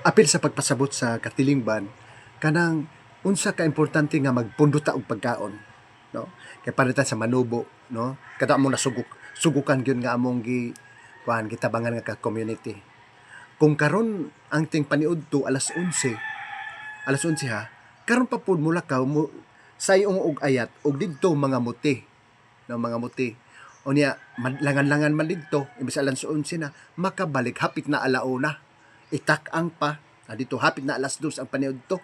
apil sa pagpasabot sa katilingban kanang unsa ka importante nga magpundo ta og pagkaon, no? Kay palitan sa manubo, no? Kada mo sugukan gyud nga among gitabangan nga ka community. Kung karon ang ting paniudto alas 11 ha, karon pa pud mula ka mo sayong og ayat og didto mga muti, no, mga muti. Unya langan-langan man didto imbes alas 11 na makabalik hapit na alauna. Itak-ang pa dito hapit na alas 2 ang paniudto.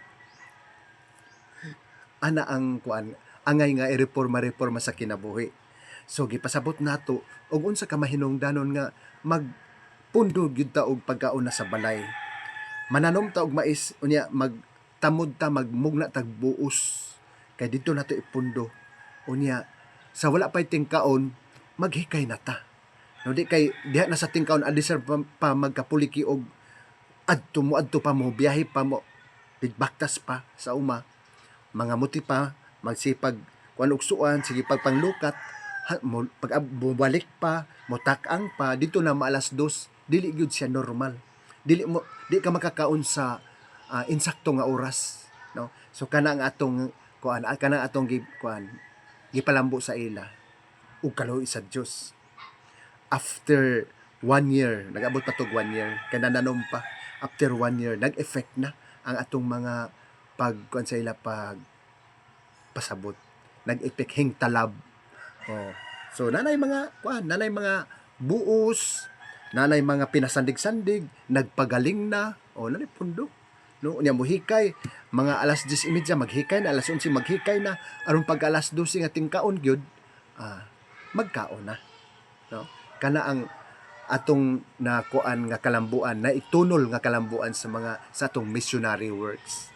Ana ang kuan angay nga ireporma sa kinabuhi. So gipasabot nato og unsa ka mahinungdanon nga magpundo gyud ta og pagkaon na sa balay. Mananom ta og mais unya magtamod ta magmugna tag buos kay didto nato ipundo. Unya sa wala pay tingkaon maghikay na ta. No di kay diha na sa tingkaon adisar pa magkapuliki og adto pa mo biyahe pa mo bigbaktas pa sa uma mga muti pa magsipag kuan og suan sige pagpanglukat pag bumalik pa motak-ang pa dito na maalas 2 dili gyud siya normal, di ka makakaon sa insakto nga oras, no? So kana ang atong kuan kana atong gipalambo sa ila ug kaluoy sa Dios after 1 year nag-abot pa tog 1 year kay nananom pa after 1 year nag-effect na ang atong mga pagkuan sa ila pag pasabot nag-effect hing talab. Oh. So nanay mga buos, nanay mga pinasandig-sandig, nagpagaling na, nanay pundo. No, unya mohikay mga alas 10:30 maghikay na, alas 11 maghikay na, aron pag alas 12 nga tingkaon gyud, magkaon na. No? Kana ang atong nakuan nga kalambuan na itunol nga kalambuan sa atong missionary works.